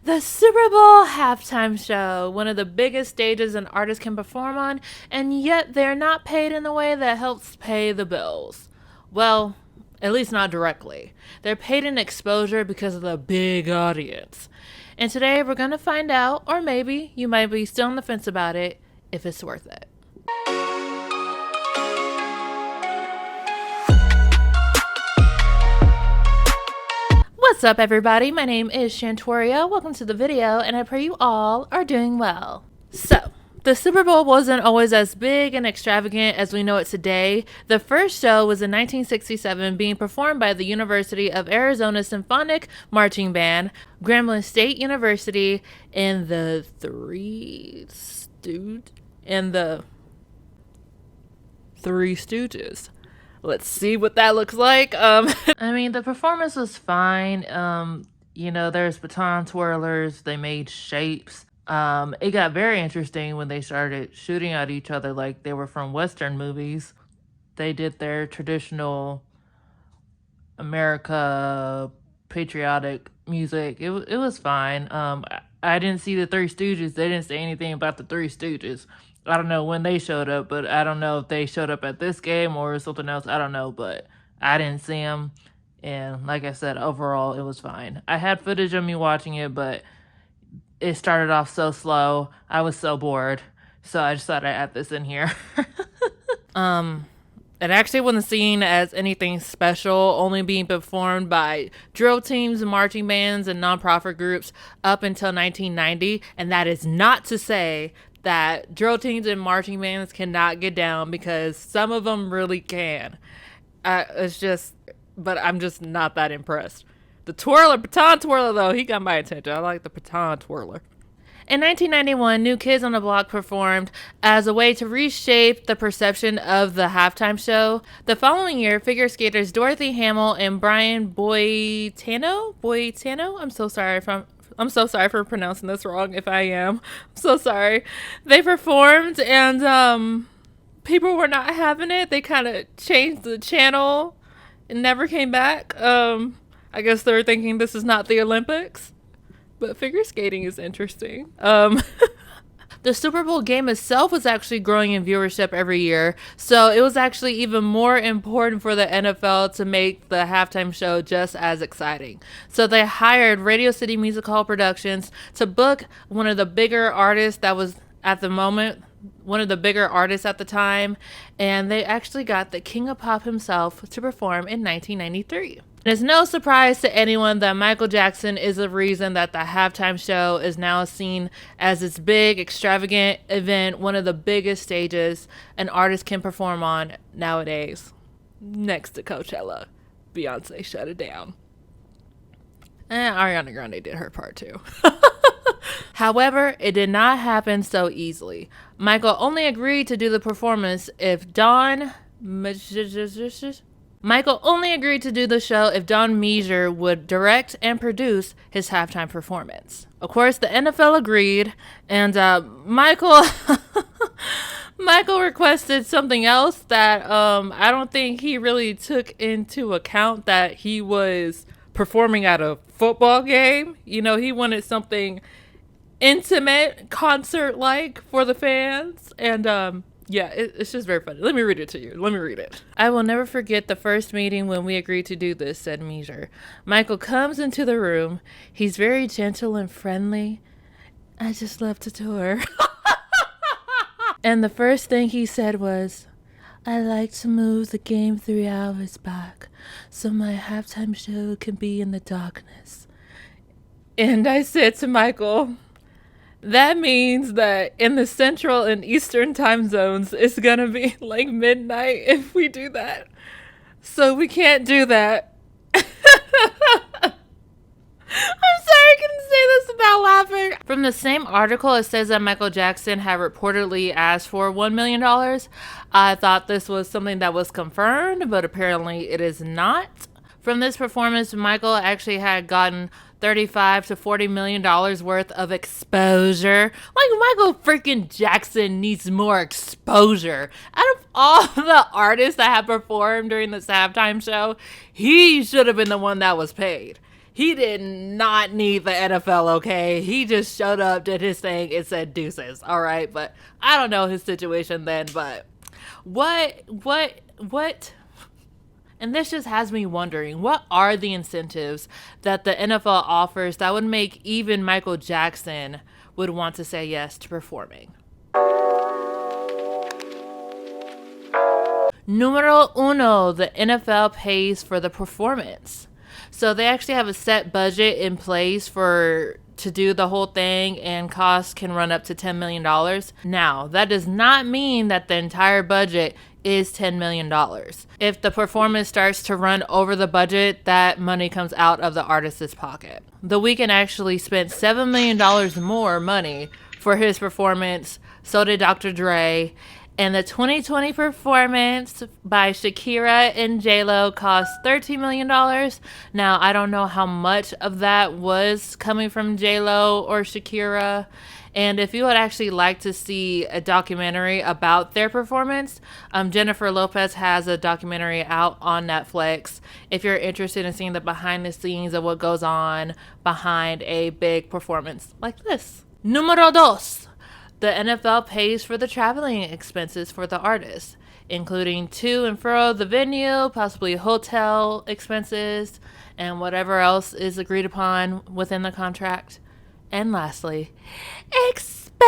The Super Bowl halftime show, one of the biggest stages an artist can perform on, and yet they're not paid in the way that helps pay the bills. Well, at least not directly. They're paid in exposure because of the big audience. And today we're going to find out, or maybe you might be still on the fence about it, if it's worth it. What's up, everybody? My name is Shantoria. Welcome to the video, and I pray you all are doing well. So, the Super Bowl wasn't always as big and extravagant as we know it today. The first show was in 1967, being performed by the University of Arizona Symphonic Marching Band, Grambling State University, and the Three Stooges. Let's see what that looks like. I mean, the performance was fine. There's baton twirlers. They made shapes. It got very interesting when they started shooting at each other like they were from Western movies. They did their traditional America patriotic music. It was fine. I didn't see the Three Stooges. They didn't say anything about the Three Stooges. I don't know when they showed up, but I don't know if they showed up at this game or something else. I don't know, but I didn't see them. And like I said, overall, it was fine. I had footage of me watching it, but it started off so slow. I was so bored. So I just thought I'd add this in here. It actually wasn't seen as anything special, only being performed by drill teams, marching bands, and nonprofit groups up until 1990. And that is not to say that drill teams and marching bands cannot get down, because some of them really can. But I'm just not that impressed. The baton twirler, though, he got my attention. I like the baton twirler. In 1991, New Kids on the Block performed as a way to reshape the perception of the halftime show. The following year, figure skaters Dorothy Hamill and Brian Boitano? I'm so sorry for pronouncing this wrong if I am. I'm so sorry. They performed and people were not having it. They kind of changed the channel and never came back. I guess they were thinking this is not the Olympics. But figure skating is interesting. The Super Bowl game itself was actually growing in viewership every year, so it was actually even more important for the NFL to make the halftime show just as exciting. So they hired Radio City Music Hall Productions to book one of the bigger artists that was at the moment, one of the bigger artists at the time, and they actually got the King of Pop himself to perform in 1993. It's no surprise to anyone that Michael Jackson is the reason that the halftime show is now seen as this big, extravagant event, one of the biggest stages an artist can perform on nowadays. Next to Coachella, Beyonce shut it down. And Ariana Grande did her part too. However, it did not happen so easily. Michael only agreed to do the performance if Don Meiser would direct and produce his halftime performance. Of course, the NFL agreed, and Michael requested something else that I don't think he really took into account, that he was performing at a football game. He wanted something intimate, concert-like for the fans, and yeah, it's just very funny. Let me read it to you. Let me read it. I will never forget the first meeting when we agreed to do this, said Meiser. Michael comes into the room. He's very gentle and friendly. I just love to tour. And the first thing he said was, I like to move the game 3 hours back so my halftime show can be in the darkness. And I said to Michael, that means that in the Central and Eastern time zones, it's going to be like midnight if we do that. So we can't do that. I'm sorry, I couldn't say this without laughing. From the same article, it says that Michael Jackson had reportedly asked for $1 million. I thought this was something that was confirmed, but apparently it is not. From this performance, Michael actually had gotten $35 to $40 million worth of exposure. Like, Michael freaking Jackson needs more exposure. Out of all the artists that have performed during this halftime show, he should have been the one that was paid. He did not need the NFL, okay? He just showed up, did his thing, and said deuces, all right? But I don't know his situation then, but what? And this just has me wondering, what are the incentives that the NFL offers that would make even Michael Jackson would want to say yes to performing? Numero uno, the NFL pays for the performance. So they actually have a set budget in place to do the whole thing, and costs can run up to $10 million. Now, that does not mean that the entire budget is $10 million. If the performance starts to run over the budget, that money comes out of the artist's pocket. The Weeknd actually spent $7 million more money for his performance. So did Dr. Dre. And the 2020 performance by Shakira and J-Lo cost $13 million. Now, I don't know how much of that was coming from J-Lo or Shakira. And if you would actually like to see a documentary about their performance, Jennifer Lopez has a documentary out on Netflix. If you're interested in seeing the behind the scenes of what goes on behind a big performance like this. Numero dos. The NFL pays for the traveling expenses for the artist, including to and fro the venue, possibly hotel expenses, and whatever else is agreed upon within the contract. And lastly, exposure.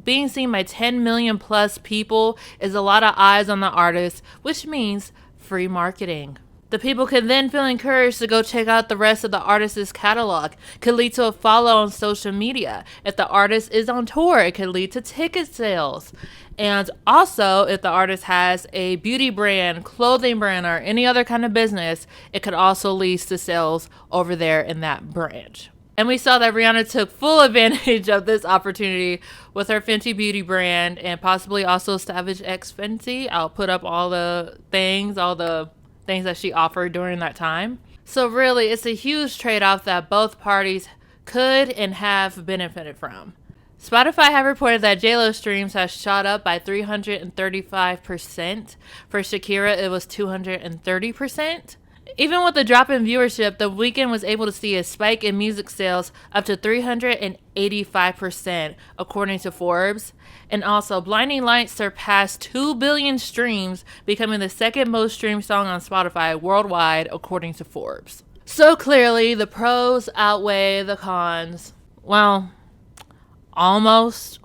Being seen by 10 million plus people is a lot of eyes on the artist, which means free marketing. The people can then feel encouraged to go check out the rest of the artist's catalog. Could lead to a follow on social media. If the artist is on tour, it could lead to ticket sales. And also, if the artist has a beauty brand, clothing brand, or any other kind of business, it could also lead to sales over there in that branch. And we saw that Rihanna took full advantage of this opportunity with her Fenty Beauty brand, and possibly also Savage X Fenty. I'll put up all the things that she offered during that time. So really, it's a huge trade-off that both parties could and have benefited from. Spotify have reported that J-Lo streams have shot up by 335%. For Shakira, it was 230%. Even with the drop in viewership, The Weeknd was able to see a spike in music sales up to 385%, according to Forbes. And also, Blinding Lights surpassed 2 billion streams, becoming the second most streamed song on Spotify worldwide, according to Forbes. So clearly, the pros outweigh the cons. Well, almost.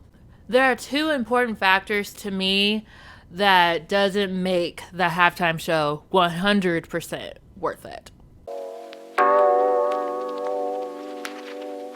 There are two important factors to me that doesn't make the halftime show 100% worth it.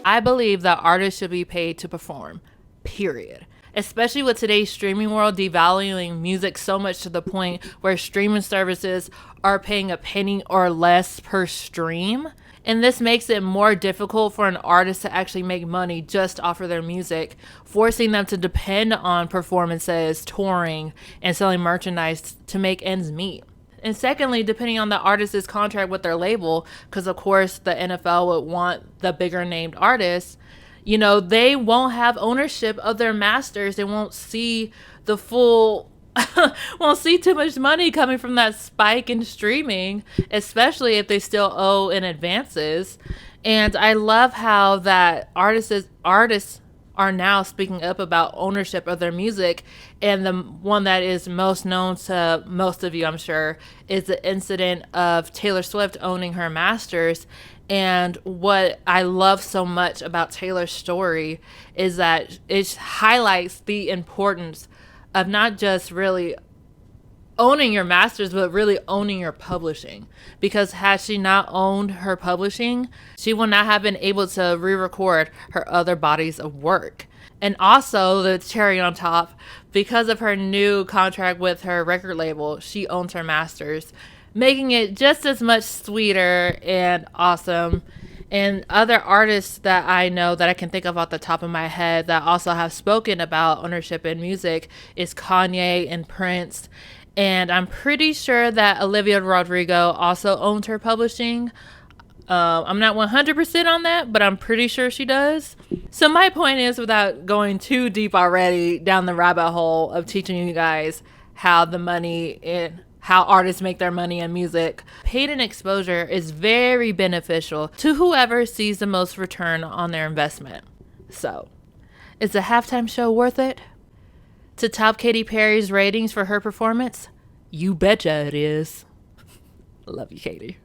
I believe that artists should be paid to perform, period. Especially with today's streaming world devaluing music so much to the point where streaming services are paying a penny or less per stream. And this makes it more difficult for an artist to actually make money just off of their music, forcing them to depend on performances, touring, and selling merchandise to make ends meet. And secondly, depending on the artist's contract with their label, because of course the NFL would want the bigger named artists, they won't have ownership of their masters. They won't see the full won't see too much money coming from that spike in streaming, especially if they still owe in advances. And I love how that artists are now speaking up about ownership of their music. And the one that is most known to most of you, I'm sure, is the incident of Taylor Swift owning her masters. And what I love so much about Taylor's story is that it highlights the importance of not just really owning your masters, but really owning your publishing. Because had she not owned her publishing, she would not have been able to re-record her other bodies of work. And also, the cherry on top, because of her new contract with her record label, she owns her masters, making it just as much sweeter and awesome. And other artists that I know that I can think of off the top of my head that also have spoken about ownership in music is Kanye and Prince. And I'm pretty sure that Olivia Rodrigo also owns her publishing. I'm not 100% on that, but I'm pretty sure she does. So my point is, without going too deep already down the rabbit hole of teaching you guys how the money in how artists make their money in music. Paid in exposure is very beneficial to whoever sees the most return on their investment. So, is the halftime show worth it? To top Katy Perry's ratings for her performance? You betcha it is. Love you, Katy.